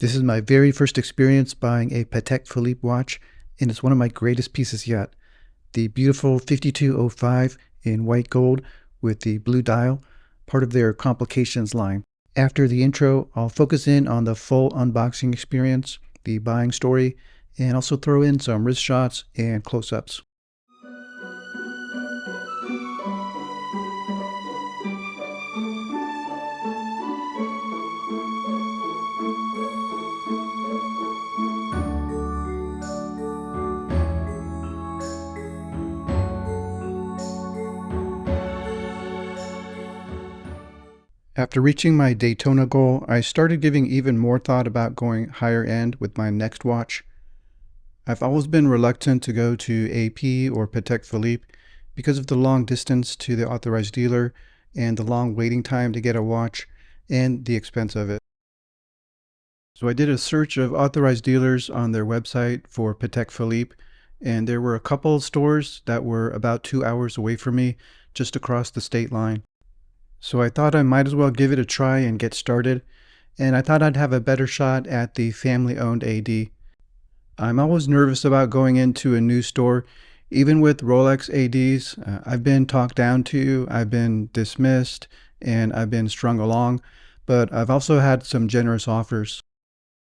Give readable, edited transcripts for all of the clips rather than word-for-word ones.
This is my very first experience buying a Patek Philippe watch, and it's one of my greatest pieces yet. The beautiful 5205 in white gold with the blue dial, part of their complications line. After the intro, I'll focus in on the full unboxing experience, the buying story, and also throw in some wrist shots and close-ups. After reaching my Daytona goal, I started giving even more thought about going higher end with my next watch. I've always been reluctant to go to AP or Patek Philippe because of the long distance to the authorized dealer and the long waiting time to get a watch and the expense of it. So I did a search of authorized dealers on their website for Patek Philippe, and there were a couple of stores that were about 2 hours away from me, just across the state line. So I thought I might as well give it a try and get started, and I thought I'd have a better shot at the family-owned AD. I'm always nervous about going into a new store. Even with Rolex ADs, I've been talked down to, I've been dismissed, and I've been strung along, but I've also had some generous offers.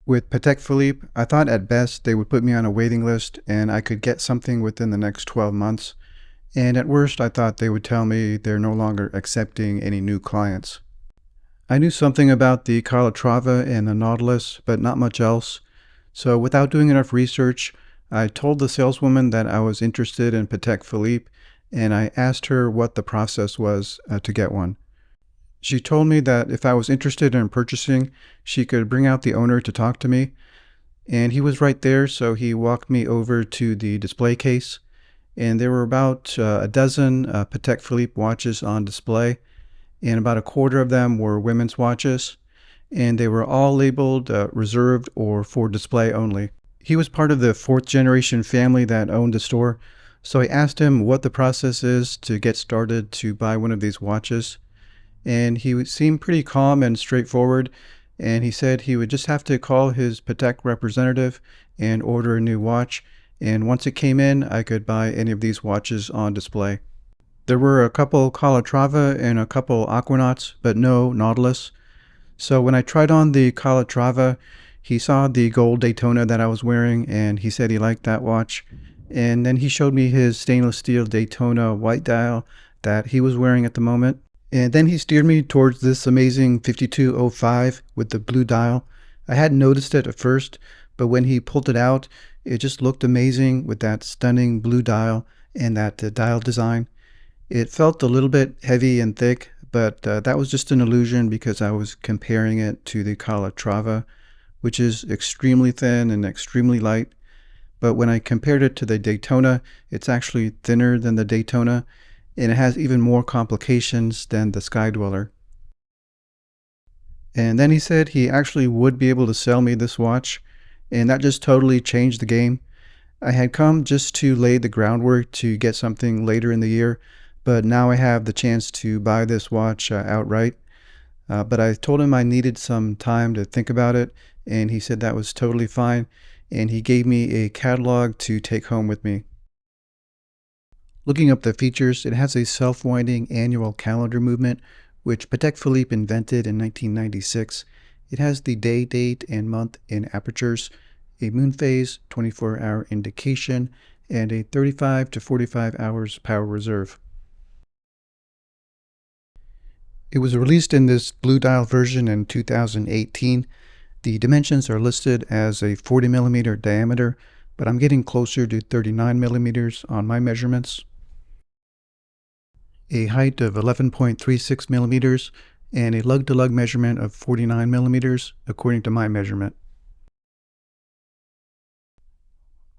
With Patek Philippe, I thought at best they would put me on a waiting list and I could get something within the next 12 months. And at worst, I thought they would tell me they're no longer accepting any new clients. I knew something about the Calatrava and the Nautilus, but not much else. So without doing enough research, I told the saleswoman that I was interested in Patek Philippe, and I asked her what the process was to get one. She told me that if I was interested in purchasing, she could bring out the owner to talk to me. And he was right there, so he walked me over to the display case. And there were about a dozen Patek Philippe watches on display, and about a quarter of them were women's watches, and they were all labeled reserved or for display only. He was part of the fourth generation family that owned the store, so I asked him what the process is to get started to buy one of these watches, and he seemed pretty calm and straightforward, and he said he would just have to call his Patek representative and order a new watch, and once it came in, I could buy any of these watches on display. There were a couple Calatrava and a couple Aquanauts, but no Nautilus. So when I tried on the Calatrava, he saw the gold Daytona that I was wearing, and he said he liked that watch. And then he showed me his stainless steel Daytona white dial that he was wearing at the moment. And then he steered me towards this amazing 5205 with the blue dial. I hadn't noticed it at first, but when he pulled it out, it just looked amazing with that stunning blue dial and that dial design. It felt a little bit heavy and thick, but that was just an illusion because I was comparing it to the Calatrava, which is extremely thin and extremely light. But when I compared it to the Daytona, it's actually thinner than the Daytona, and it has even more complications than the Sky Dweller. And then he said he actually would be able to sell me this watch, and that just totally changed the game. I had come just to lay the groundwork to get something later in the year, but now I have the chance to buy this watch outright. But I told him I needed some time to think about it, and he said that was totally fine, and he gave me a catalog to take home with me. Looking up the features, it has a self-winding annual calendar movement, which Patek Philippe invented in 1996. It has the day, date, and month in apertures, a moon phase, 24-hour indication, and a 35 to 45 hours power reserve. It was released in this blue dial version in 2018. The dimensions are listed as a 40 millimeter diameter, but I'm getting closer to 39 millimeters on my measurements. A height of 11.36 millimeters, and a lug-to-lug measurement of 49 millimeters, according to my measurement.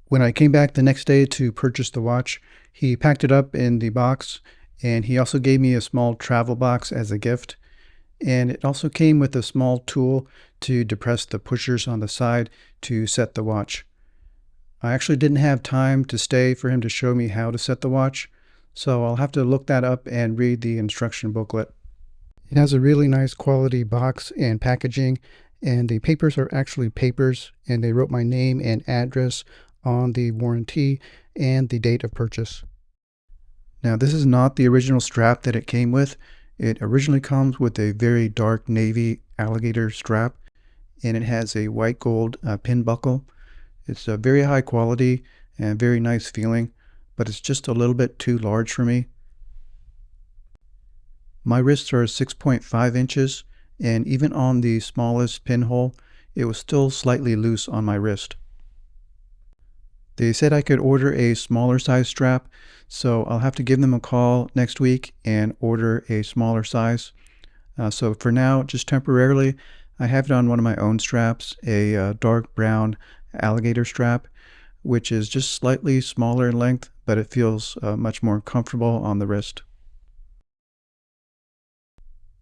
When I came back the next day to purchase the watch, he packed it up in the box, and he also gave me a small travel box as a gift. And it also came with a small tool to depress the pushers on the side to set the watch. I actually didn't have time to stay for him to show me how to set the watch, so I'll have to look that up and read the instruction booklet. It has a really nice quality box and packaging, And the papers are actually papers, and they wrote my name and address on the warranty and the date of purchase. Now, this is not the original strap that it came with. It originally comes with a very dark navy alligator strap, and it has a white gold pin buckle. It's a very high quality and very nice feeling, but it's just a little bit too large for me. My wrists are 6.5 inches, and even on the smallest pinhole, it was still slightly loose on my wrist. They said I could order a smaller size strap, so I'll have to give them a call next week and order a smaller size. So for now, just temporarily, I have it on one of my own straps, a dark brown alligator strap, which is just slightly smaller in length, but it feels much more comfortable on the wrist.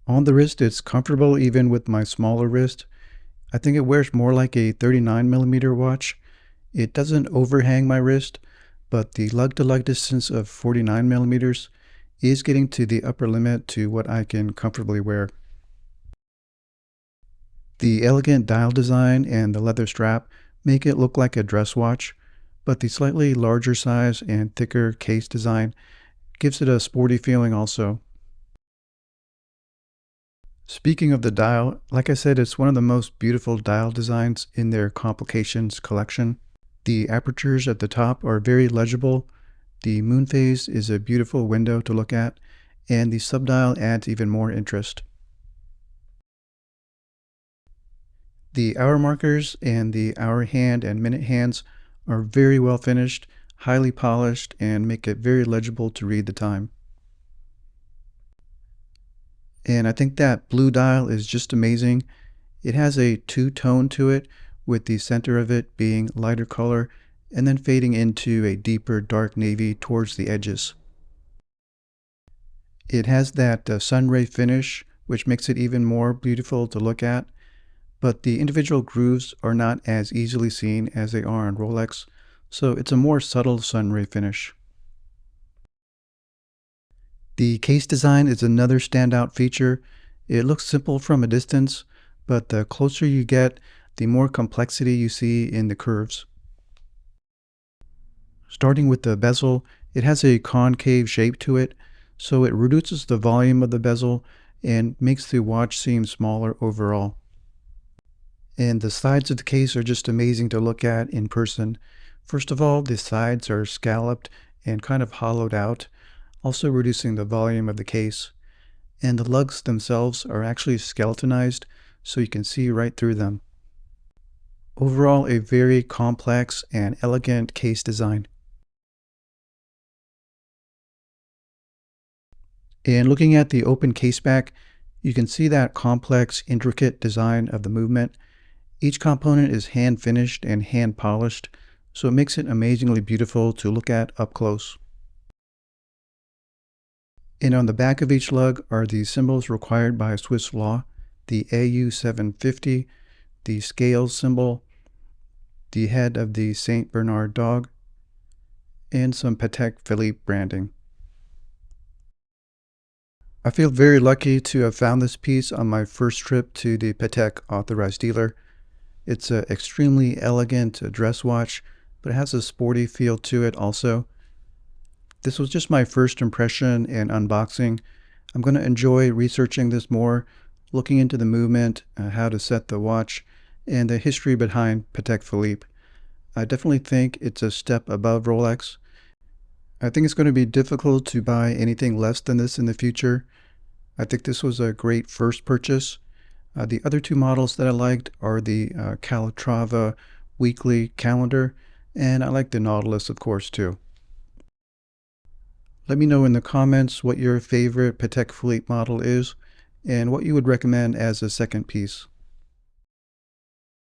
On the wrist, it's comfortable even with my smaller wrist. I think it wears more like a 39mm watch. It doesn't overhang my wrist, but the lug-to-lug distance of 49mm is getting to the upper limit to what I can comfortably wear. The elegant dial design and the leather strap make it look like a dress watch, but the slightly larger size and thicker case design gives it a sporty feeling also. Speaking of the dial, like I said, it's one of the most beautiful dial designs in their Complications collection. The apertures at the top are very legible, the moon phase is a beautiful window to look at, and the subdial adds even more interest. The hour markers and the hour hand and minute hands are very well finished, highly polished, and make it very legible to read the time. And I think that blue dial is just amazing. It has a two-tone to it, with the center of it being lighter color and then fading into a deeper dark navy towards the edges. It has that sunray finish, which makes it even more beautiful to look at, but the individual grooves are not as easily seen as they are on Rolex, so it's a more subtle sunray finish. The case design is another standout feature. It looks simple from a distance, but the closer you get, the more complexity you see in the curves. Starting with the bezel, it has a concave shape to it, so it reduces the volume of the bezel and makes the watch seem smaller overall. And the sides of the case are just amazing to look at in person. First of all, the sides are scalloped and kind of hollowed out, also reducing the volume of the case. And the lugs themselves are actually skeletonized, so you can see right through them. Overall, a very complex and elegant case design. And looking at the open case back, you can see that complex, intricate design of the movement. Each component is hand finished and hand polished, so it makes it amazingly beautiful to look at up close. And on the back of each lug are the symbols required by Swiss law, the AU 750, the scales symbol, the head of the Saint Bernard dog, and some Patek Philippe branding. I feel very lucky to have found this piece on my first trip to the Patek authorized dealer. It's an extremely elegant dress watch, but it has a sporty feel to it also. This was just my first impression and unboxing. I'm going to enjoy researching this more, looking into the movement, how to set the watch, and the history behind Patek Philippe. I definitely think it's a step above Rolex. I think it's going to be difficult to buy anything less than this in the future. I think this was a great first purchase. The other two models that I liked are the Calatrava weekly calendar, and I like the Nautilus, of course, too. Let me know in the comments what your favorite Patek Philippe model is and what you would recommend as a second piece.